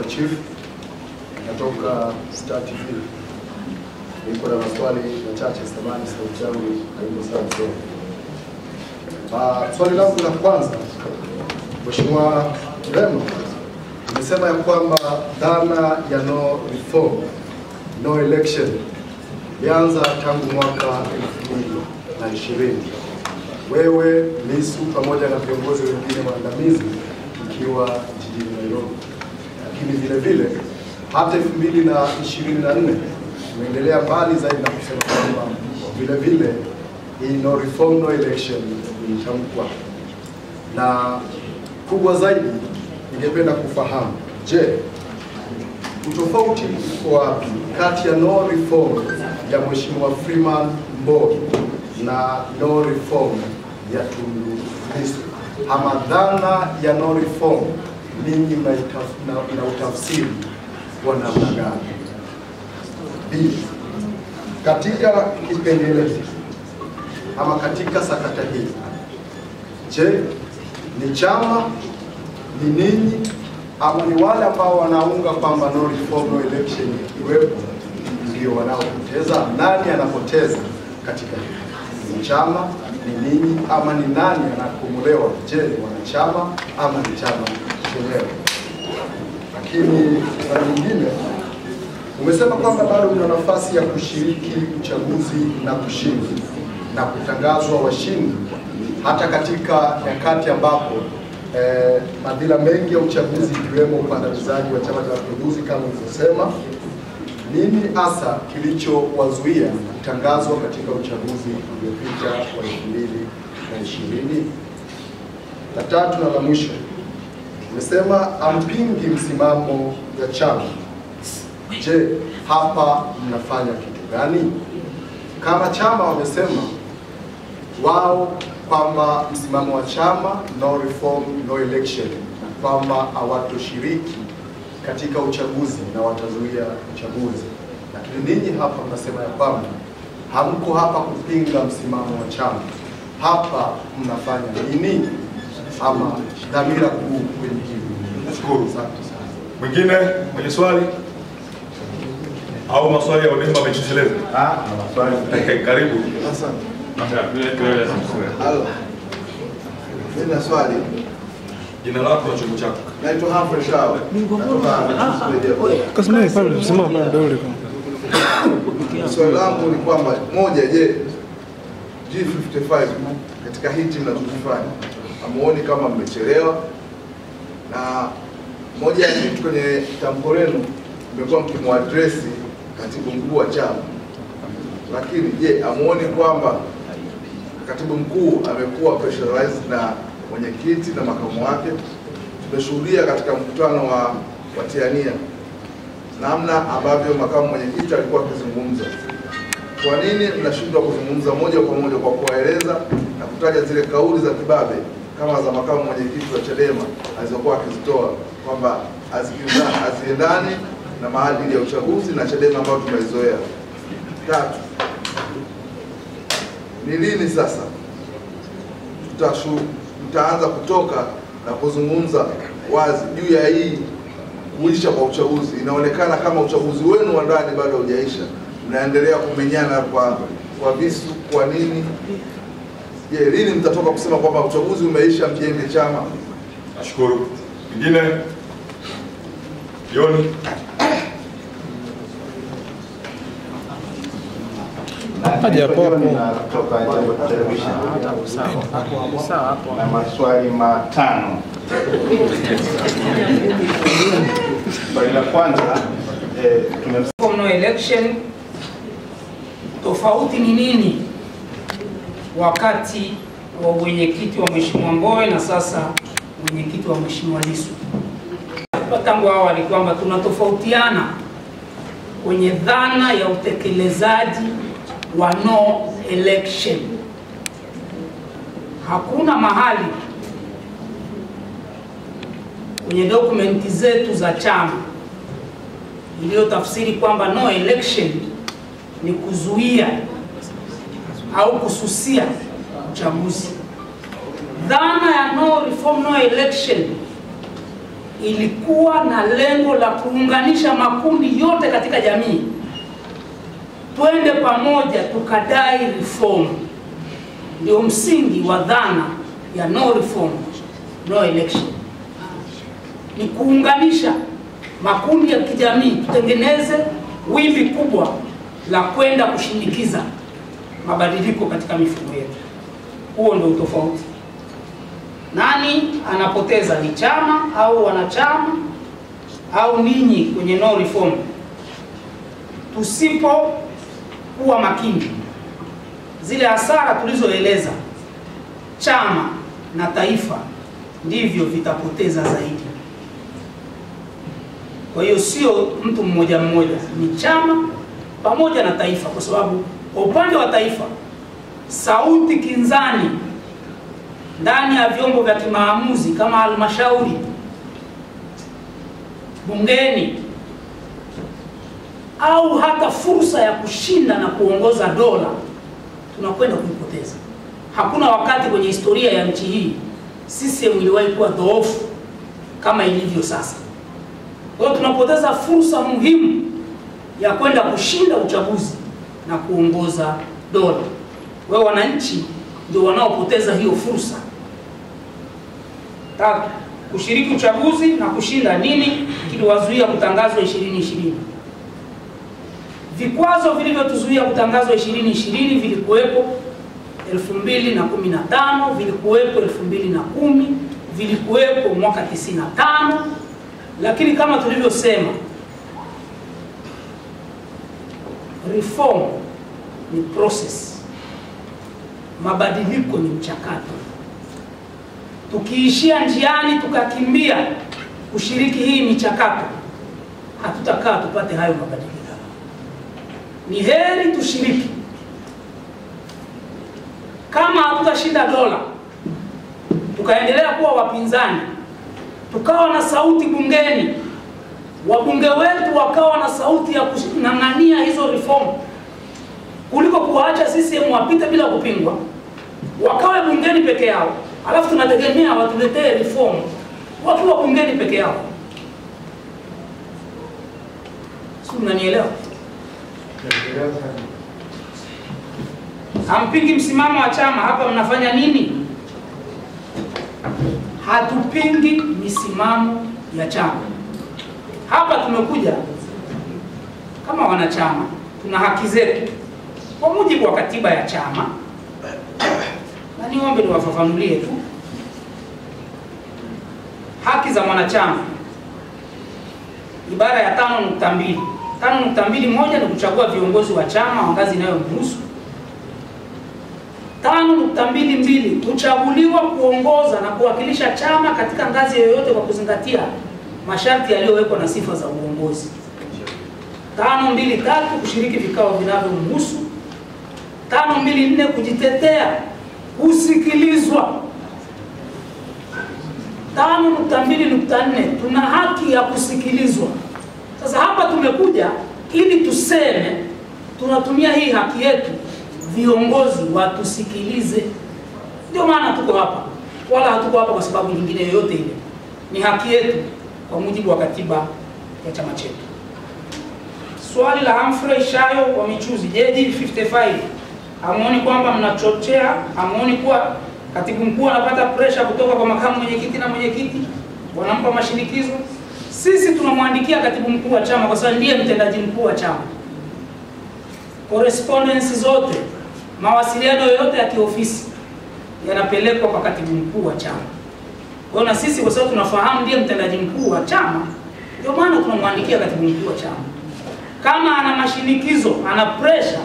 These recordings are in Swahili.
Chief, natoka Star TV. Niko na maswali machache, samahani sauti yangu haiko sawa sana. Swali langu la kwanza, Mheshimiwa Remo, nimesema ya kwamba dhana ya no reform, no election ilianza tangu mwaka 2020. Wewe, Lissu pamoja na viongozi wengine waandamizi ikiwa jijini Nairobi. Lakini vile vile hata 2024 umeendelea mbali zaidi na kusema kwamba vile vile hii no reform no election ilitamkwa. Na kubwa zaidi ningependa kufahamu, je, utofauti uko wapi kati ya no reform ya Mheshimiwa Freeman Mbowe na no reform ya Tundu Lissu? Ama dhana ya no reform ninyi na utafsiri kwa namna gani? Pili, katika kipengele ama katika sakata hii, je, ni chama, ni ninyi, ama ni wale ambao wanaunga kwamba no reform no election iwepo ndio wanaopoteza? Nani anapoteza katika hili? Ni chama, ni ninyi, ama ni nani anakomolewa? Je, ni wanachama ama ni chama chenyewe? Lakini kwa nyingine, umesema kwamba bado una nafasi ya kushiriki uchaguzi na kushinda na kutangazwa washindi hata katika nyakati ambapo madhila mengi ya uchaguzi ikiwemo ukandamizaji wa Chama cha Mapinduzi kama ulivyosema. Nini hasa kilichowazuia kutangazwa katika uchaguzi uliopita wa 2020? La tatu na la mwisho, umesema ampingi msimamo ya chama. Je, hapa mnafanya kitu gani? Kama chama wamesema wao kwamba msimamo wa chama no reform no election, kwamba hawatoshiriki katika uchaguzi na watazuia uchaguzi, lakini ninyi hapa mnasema ya kwamba hamko hapa kupinga msimamo wa chama. Hapa mnafanya nini? Ama dhamira kuu kwenye hili? Nashukuru. Mwingine mwenye swali au maswali ya Odemba amechosheleza? Maswali. Karibu. Asante. Halo. Nina swali. Jina lako na chombo chako? Naitwa Humphrey Shao. Kasema pale simama pale ndio liko. Swali langu ni kwamba moja, je, G55 katika hiti mnachofanya amuoni kama mmechelewa? Na moja ya kitu kwenye tamko lenu mmekuwa mkimwadresi katibu mkuu wa chama, lakini je, amuoni kwamba katibu mkuu amekuwa pressurized na mwenyekiti na makamu wake? Tumeshuhudia katika mkutano wa watiania namna ambavyo makamu mwenyekiti alikuwa akizungumza. Kwa nini mnashindwa kuzungumza moja kwa moja kwa kuwaeleza na kutaja zile kauli za kibabe kama za makamu mwenyekiti wa Chadema alizokuwa akizitoa kwamba haziendani na maadili ya uchaguzi na Chadema ambayo tumeizoea? Tatu, ni lini sasa mtaanza kutoka na kuzungumza wazi juu ya hii kuisha kwa uchaguzi? Inaonekana kama uchaguzi wenu wa ndani bado haujaisha, mnaendelea kumenyana kwa visu. Kwa nini? Je, lini mtatoka kusema kwamba uchaguzi umeisha, mjenge chama? Nashukuru. Mwingine? Yoni. Haja hapo kutoka television. sawa hapo. Na maswali matano. Swali la kwanza, no election, tofauti ni nini wakati wa mwenyekiti wa Mheshimiwa Mbowe na sasa mwenyekiti wa Mheshimiwa Lissu? Tangu awali kwamba tunatofautiana kwenye dhana ya utekelezaji wa no election. Hakuna mahali kwenye dokumenti zetu za chama iliyotafsiri kwamba no election ni kuzuia au kususia uchaguzi. Dhana ya no reform no election ilikuwa na lengo la kuunganisha makundi yote katika jamii, twende pamoja tukadai reform. Ndio msingi wa dhana ya no reform, no election. Ni kuunganisha makundi ya kijamii, tutengeneze wimbi kubwa la kwenda kushinikiza mabadiliko katika mifumo yetu. Huo ndio utofauti. Nani anapoteza, ni chama au wanachama au ninyi kwenye no reform? Tusipokuwa makini, zile hasara tulizoeleza, chama na taifa ndivyo vitapoteza zaidi. Kwa hiyo sio mtu mmoja mmoja, ni chama pamoja na taifa, kwa sababu kwa upande wa taifa sauti kinzani ndani ya vyombo vya kimaamuzi kama halmashauri, bungeni, au hata fursa ya kushinda na kuongoza dola, tunakwenda kuipoteza. Hakuna wakati kwenye historia ya nchi hii CCM iliwahi kuwa dhaifu kama ilivyo sasa. Kwa hiyo tunapoteza fursa muhimu ya kwenda kushinda uchaguzi na kuongoza dola. Wao wananchi ndio wanaopoteza hiyo fursa. Tatu, kushiriki uchaguzi na kushinda. Nini kiliwazuia kutangazwa 2020? Vikwazo vilivyotuzuia kutangazwa 2020 vilikuwepo 2015, vilikuwepo 2010, vilikuwepo mwaka 95, lakini kama tulivyosema, reform ni process, mabadiliko ni mchakato. Tukiishia njiani tukakimbia kushiriki hii michakato, hatutakaa tupate hayo mabadiliko. Ni heri tushiriki. Kama hatutashinda dola, tukaendelea kuwa wapinzani, tukawa na sauti bungeni, wabunge wetu wakawa na sauti ya kunang'ania hizo reform, kuliko kuacha CCM wapite bila kupingwa, wakawe bungeni peke yao, alafu tunategemea watuletee reform wakiwa bungeni peke yao. Sio, mnanielewa? Hampingi msimamo wa chama, hapa mnafanya nini? Hatupingi misimamo ya chama. Hapa tumekuja kama wanachama, tuna haki zetu kwa mujibu wa katiba ya chama, na niombe niwafafanulie tu haki za mwanachama. Ibara ya 5.2. 5.2 ni kuchagua viongozi wa chama wa ngazi inayomhusu. 5.22 kuchaguliwa kuongoza na kuwakilisha chama katika ngazi yoyote kwa kuzingatia masharti yaliyowekwa na sifa za uongozi. 5.23 kushiriki vikao vinavyomhusu. 5.24 kujitetea, kusikilizwa. 5.2.4 tuna haki ya kusikilizwa. Sasa hapa tumekuja ili tuseme tunatumia hii haki yetu, viongozi watusikilize. Ndio maana tuko hapa, wala hatuko hapa kwa sababu nyingine yoyote ile. Ni haki yetu kwa mujibu wa katiba ya chama chetu. Swali la Humphrey Shayo wa Michuzi, JD55, hamuoni kwamba mnachochea? Hamuoni kuwa katibu mkuu anapata pressure kutoka kwa makamu mwenyekiti na mwenyekiti, wanampa mashinikizo? Sisi tunamwandikia katibu mkuu wa chama kwa sababu ndiye mtendaji mkuu wa chama. Correspondence zote, mawasiliano yote ya kiofisi yanapelekwa kwa katibu mkuu wa chama. Kwa hiyo na sisi kwa sababu tunafahamu ndiye mtendaji mkuu wa chama, ndio maana tunamwandikia katibu mkuu wa chama. Kama ana mashinikizo, ana pressure,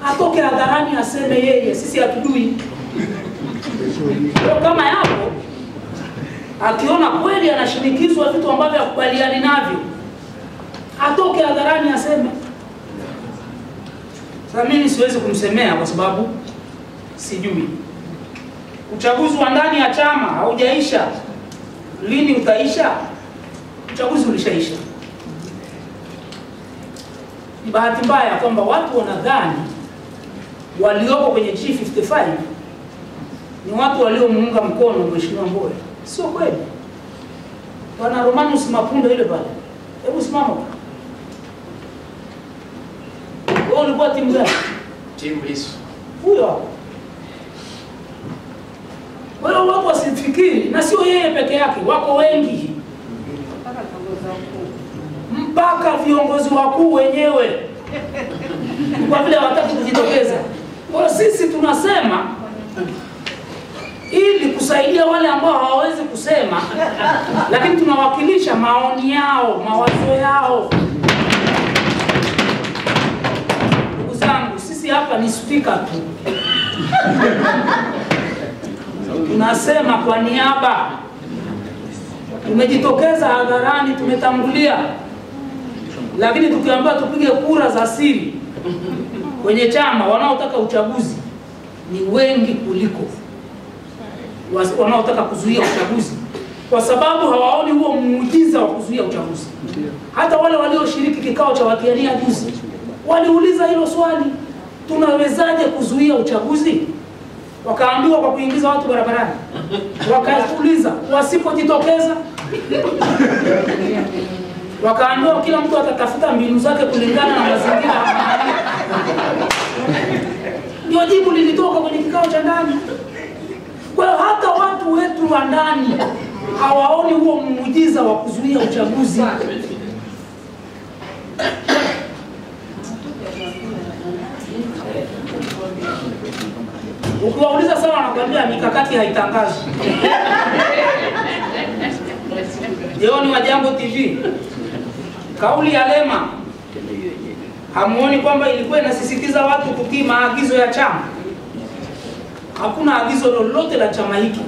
atoke hadharani aseme yeye, sisi hatujui. Kwa kama yapo, akiona kweli anashinikizwa vitu ambavyo hakubaliani navyo, atoke hadharani aseme. Sasa mimi siwezi kumsemea kwa sababu sijui. Uchaguzi wa ndani ya chama haujaisha. Lini utaisha? Uchaguzi ulishaisha. Ni bahati mbaya kwamba watu wanadhani walioko kwenye G55 ni watu waliomuunga mkono Mheshimiwa Mbowe. Sio kweli. Bwana Romanus Mapunda yule pale. Hebu simama. Wewe ulikuwa timu gani? Timu Lissu. Huyo hapo. Wewe watu wasifikiri, na sio yeye peke yake, wako wengi. Mpaka viongozi wakuu wenyewe. Kwa vile hawataka kujitokeza. Kwa sisi tunasema ili kusaidia wale ambao hawawezi kusema, lakini tunawakilisha maoni yao, mawazo yao. Ndugu zangu, sisi hapa ni speaker tu. Tunasema kwa niaba. Tumejitokeza hadharani, tumetangulia. Lakini tukiambiwa tupige kura za siri kwenye chama, wanaotaka uchaguzi ni wengi kuliko wanaotaka kuzuia uchaguzi, kwa sababu hawaoni huo muujiza wa kuzuia uchaguzi. Hata wale walioshiriki kikao cha watiania juzi waliuliza hilo swali, tunawezaje kuzuia uchaguzi? Wakaambiwa kwa kuingiza watu barabarani. Wakauliza wasipojitokeza, wakaambiwa kila mtu atatafuta mbinu zake kulingana na mazingira. Ndio jibu lilitoka kwenye kikao cha ndani. Kwa hiyo hata watu wetu wa ndani hawaoni huo muujiza wa kuzuia uchaguzi. Ukiwauliza sana wanakuambia mikakati haitangazwi. Jioni wa Jambo TV, kauli ya Lema, hamuoni kwamba ilikuwa inasisitiza watu kutii maagizo ya chama? Hakuna agizo lolote la chama hiki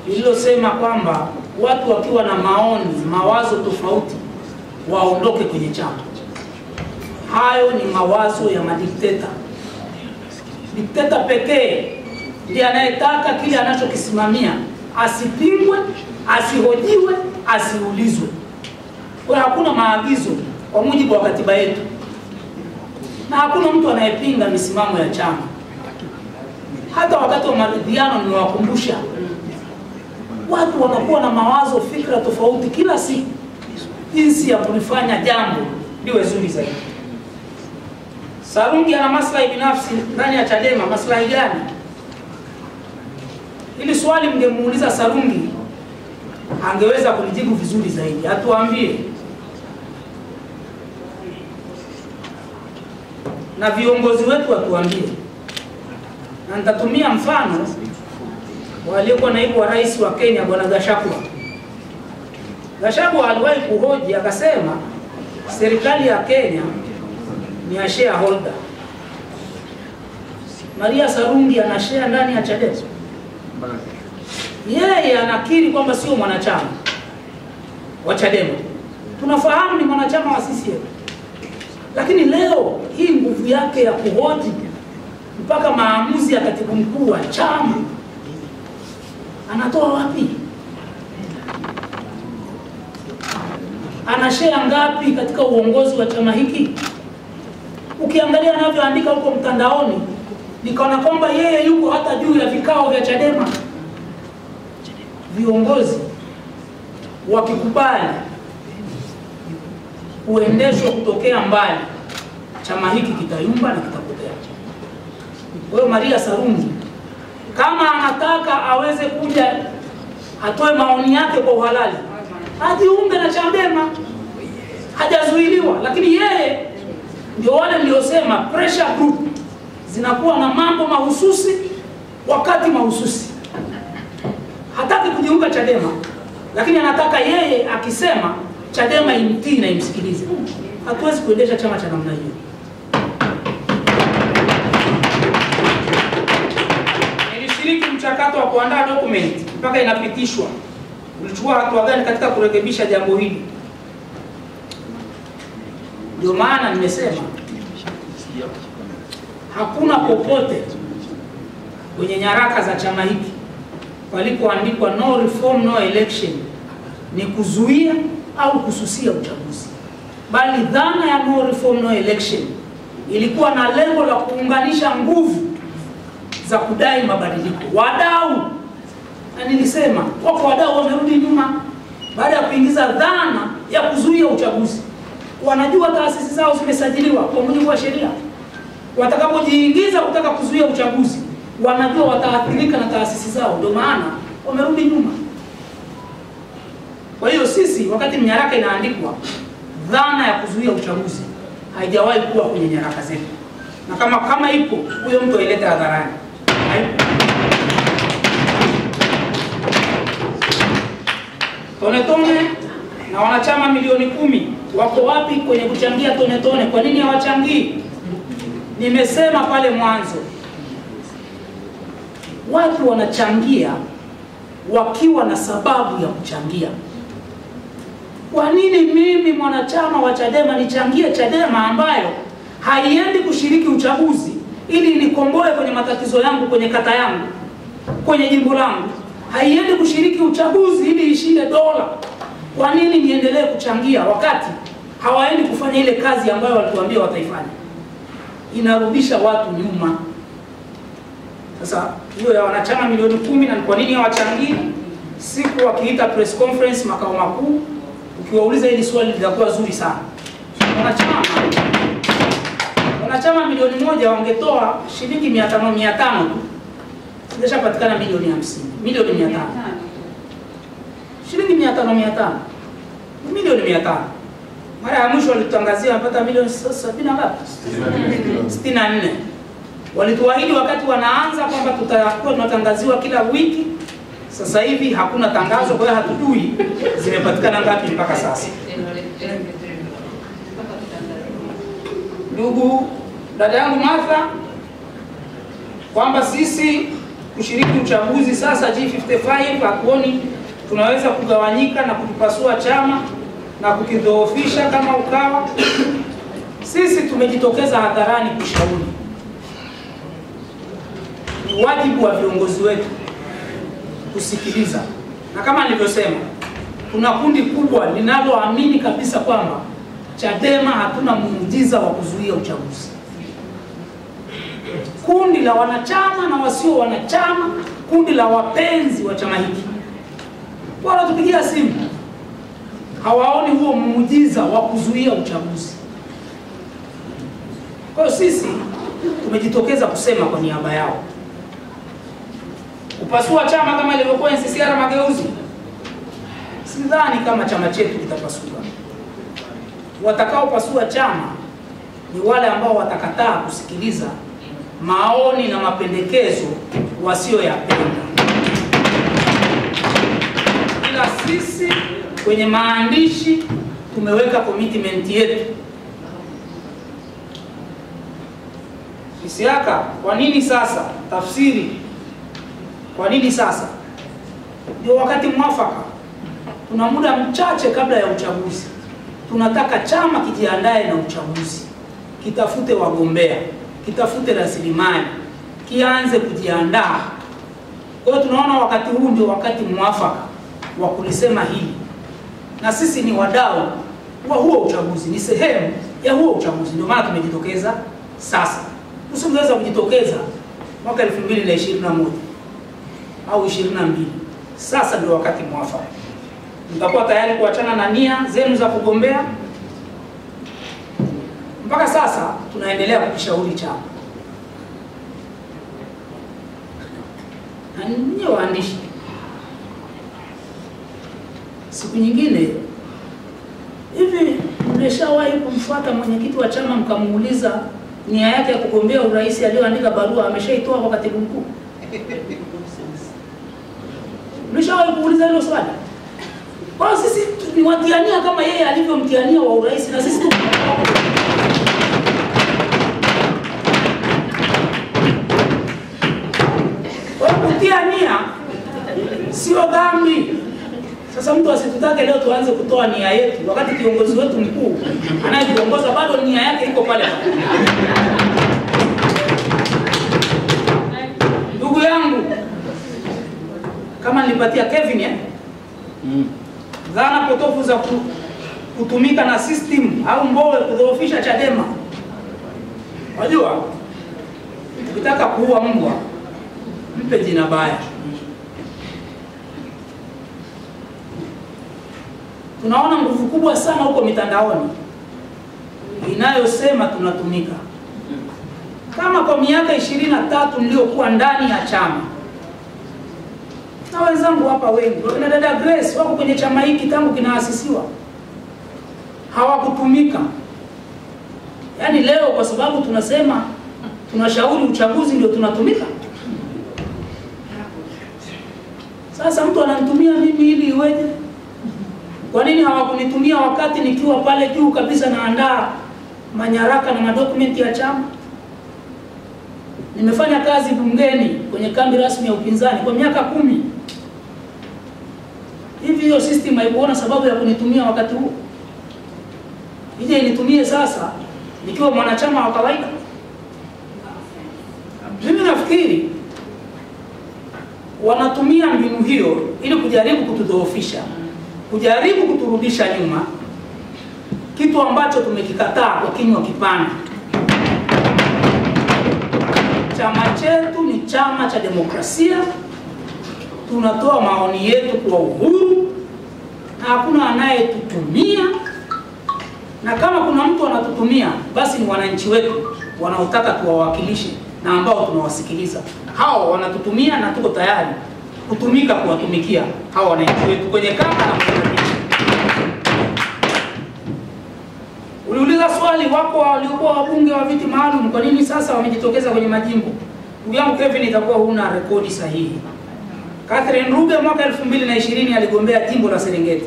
lililosema kwamba watu wakiwa na maoni, mawazo tofauti waondoke kwenye chama. Hayo ni mawazo ya madikteta. Dikteta pekee ndiye anayetaka kile anachokisimamia asipingwe, asihojiwe, asiulizwe. Kwa hakuna maagizo kwa mujibu wa katiba yetu. Na hakuna mtu anayepinga misimamo ya chama. Hata wakati wa maridhiano nimewakumbusha, watu wanakuwa na mawazo, fikra tofauti kila siku, jinsi ya kulifanya jambo liwe zuri zaidi. Sarungi ana maslahi binafsi ndani ya Chadema. Maslahi gani? Hili swali mngemuuliza Sarungi, angeweza kulijibu vizuri zaidi. Atuambie. Na viongozi wetu watuambie. Na nitatumia mfano waliokuwa naibu wa rais wa Kenya Bwana Gachagua. Gachagua aliwahi kuhoji akasema serikali ya Kenya ni ya shareholder. Maria Sarungi ana share ndani ya Chadema. Yeye anakiri kwamba sio mwanachama wa Chadema. Tunafahamu ni mwanachama wa CCM. Lakini leo hii nguvu yake ya kuhoji mpaka maamuzi ya katibu mkuu wa chama anatoa wapi? Ana share ngapi katika uongozi wa chama hiki? Ukiangalia anavyoandika huko mtandaoni, nikaona kwamba yeye yuko hata juu ya vikao vya Chadema. Viongozi wakikubali kuendeshwa kutokea mbali, chama hiki kitayumba na kitapotea. Kwa hiyo Maria Sarungi kama anataka aweze kuja atoe maoni yake kwa uhalali, ajiunge na Chadema, hajazuiliwa. Lakini yeye ndio wale niliosema pressure group zinakuwa na mambo mahususi wakati mahususi. Hataki kujiunga Chadema, lakini anataka yeye akisema Chadema imtii na imsikilize. Hatuwezi kuendesha chama cha namna hiyo. Nilishiriki mchakato wa kuandaa document mpaka inapitishwa. Ulichukua hatua gani katika kurekebisha jambo hili? Ndio maana nimesema hakuna popote kwenye nyaraka za chama hiki palipoandikwa no reform no election ni kuzuia au kususia uchaguzi, bali dhana ya no reform no election ilikuwa na lengo la kuunganisha nguvu za kudai mabadiliko. Wadau, na nilisema wako wadau wamerudi nyuma. kuingiza dhana ya kuzuia uchaguzi. Wanajua taasisi zao zimesajiliwa kwa mujibu wa sheria. Watakapojiingiza kutaka kuzuia uchaguzi, wanajua wataathirika na taasisi zao, ndio maana wamerudi nyuma. Kwa hiyo sisi, wakati nyaraka inaandikwa, dhana ya kuzuia uchaguzi haijawahi kuwa kwenye nyaraka zetu, na kama ipo, huyo mtu ailete hadharani. Tone Tone na wanachama milioni 10 wako wapi kwenye kuchangia Tone Tone? Kwa nini hawachangii? Nimesema pale mwanzo, watu wanachangia wakiwa na sababu ya kuchangia. Kwa nini mimi mwanachama wa Chadema nichangie Chadema ambayo haiendi kushiriki uchaguzi ili nikomboe kwenye matatizo yangu kwenye kata yangu, kwenye jimbo langu? Haiendi kushiriki uchaguzi ili ishinde dola. Kwa nini niendelee kuchangia wakati hawaendi kufanya ile kazi ambayo walituambia wataifanya? Inarudisha watu nyuma. Sasa hiyo ya wanachama milioni 10, na kwa nini hawachangii? Siku wakiita press conference makao makuu, ukiwauliza hili swali litakuwa zuri sana. Wanachama milioni 1 wangetoa shilingi 500 tu, singeshapatikana milioni 50, milioni 500. Shilingi 500 milioni 500. Mara ya mwisho walitangazia wapata milioni 70 ngapi? 64. Walituahidi wakati wanaanza kwamba tutakuwa tunatangaziwa kila wiki. Sasa hivi hakuna tangazo, kwa hiyo hatujui zimepatikana ngapi mpaka sasa. Ndugu dada yangu Martha, kwamba sisi kushiriki uchaguzi sasa G55 hatuoni tunaweza kugawanyika na kukipasua chama na kukidhoofisha kama Ukawa. Sisi tumejitokeza hadharani kushauri. Ni wajibu wa viongozi wetu kusikiliza, na kama nilivyosema, kuna kundi kubwa linaloamini kabisa kwamba Chadema hatuna muujiza wa kuzuia uchaguzi. Kundi la wanachama na wasio wanachama, kundi la wapenzi wa chama hiki, wanatupigia simu, hawaoni huo muujiza wa kuzuia uchaguzi. Kwa hiyo sisi tumejitokeza kusema kwa niaba yao. Kupasua chama kama ilivyokuwa NCCR Mageuzi, sidhani kama chama chetu kitapasuka. Watakaopasua chama ni wale ambao watakataa kusikiliza maoni na mapendekezo wasioyapenda. Ila sisi kwenye maandishi tumeweka commitment yetu. Isiaka, kwa nini sasa? Tafsiri, kwa nini sasa? Ndio wakati mwafaka. Tuna muda mchache kabla ya uchaguzi. Tunataka chama kijiandae na uchaguzi, kitafute wagombea, kitafute rasilimali, kianze kujiandaa. Kwa hiyo tunaona wakati huu ndio wakati mwafaka wa kulisema hili, na sisi ni wadau wa huo uchaguzi, ni sehemu ya huo uchaguzi. Ndio maana tumejitokeza sasa. Tusingeweza kujitokeza mwaka 2021 au 22. Sasa ndio wakati mwafaka. Mtakuwa tayari kuachana na nia zenu za kugombea? Mpaka sasa tunaendelea kukishauri chama. Na ninyi waandishi, siku nyingine hivi mmeshawahi kumfuata mwenyekiti wa chama mkamuuliza nia yake ya kugombea urais aliyoandika barua ameshaitoa kwa katibu mkuu? Mmeshawahi kuuliza hilo swali? Kwa sisi ni watiania kama yeye alivyomtiania wa urais, na sisi kwa kutiania sio dhambi. Sasa mtu asitutake leo tuanze kutoa nia yetu wakati kiongozi wetu mkuu anayetuongoza bado nia yake iko pale. Ndugu yangu, kama nilipatia Kevin dhana potofu za kutumika na system au Mbowe kudhoofisha Chadema. Unajua, ukitaka kuua mbwa mpe jina baya. tunaona nguvu kubwa sana huko mitandaoni inayosema tunatumika. Kama kwa miaka 23 niliyokuwa ndani ya chama, na wenzangu hapa wengi, na dada Grace wako kwenye chama hiki tangu kinaasisiwa, hawakutumika. Yaani leo kwa sababu tunasema tunashauri uchaguzi ndio tunatumika. Sasa mtu ananitumia mimi ili iweje? Kwa nini hawakunitumia wakati nikiwa pale juu kabisa naandaa manyaraka na madokumenti ya chama? Nimefanya kazi bungeni kwenye kambi rasmi ya upinzani kwa miaka 10. Hivi hiyo system haikuona sababu ya kunitumia wakati huo? Ije initumie sasa nikiwa mwanachama wa kawaida? Mimi nafikiri wanatumia mbinu hiyo ili kujaribu kutudhoofisha, kujaribu kuturudisha nyuma, kitu ambacho tumekikataa kwa kinywa kipana. Chama chetu ni chama cha demokrasia, tunatoa maoni yetu kwa uhuru na hakuna anayetutumia, na kama kuna mtu anatutumia basi ni wananchi wetu wanaotaka tuwawakilishe na ambao tunawasikiliza. Hao wanatutumia na tuko tayari kutumika kuwatumikia hao wananchi wetu kwenye kata na kwenye. Uliuliza swali, wako waliokuwa wabunge wa viti maalum, kwa nini sasa wamejitokeza kwenye majimbo? Ndugu yangu Kevin, itakuwa huna rekodi sahihi. Catherine Ruge mwaka 2020 aligombea jimbo la Serengeti.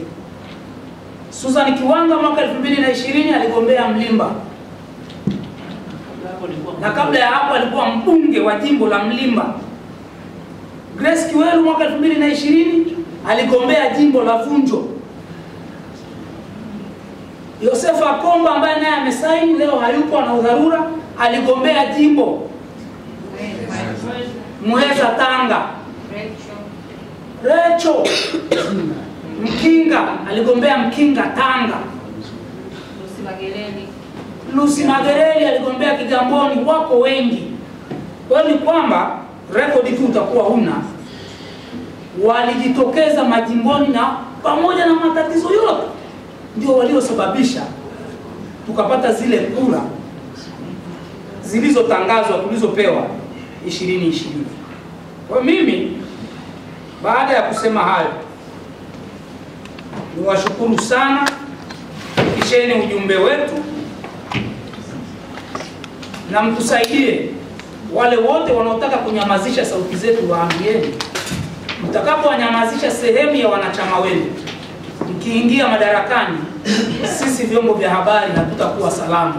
Susan Kiwanga mwaka 2020 aligombea Mlimba. Na kabla ya hapo alikuwa mbunge wa jimbo la Mlimba. Grace Kiwelu mwaka 2020 aligombea jimbo la Vunjo. Yosefa Komba ambaye naye amesaini leo hayupo na udharura, aligombea jimbo Muheza Tanga. Recho Mkinga aligombea Mkinga Tanga. Lucy Magereli aligombea Kigamboni. Wako wengi. Kwa hiyo ni kwamba rekodi tu utakuwa huna, walijitokeza majimboni na pamoja na matatizo yote ndio waliosababisha tukapata zile kura zilizotangazwa tulizopewa 2020. Kwa mimi baada ya kusema hayo, niwashukuru sana, fikisheni ujumbe wetu na mtusaidie wale wote wanaotaka kunyamazisha sauti zetu, waambieni mtakapowanyamazisha sehemu ya wanachama wenu, mkiingia madarakani, sisi vyombo vya habari hatutakuwa salama.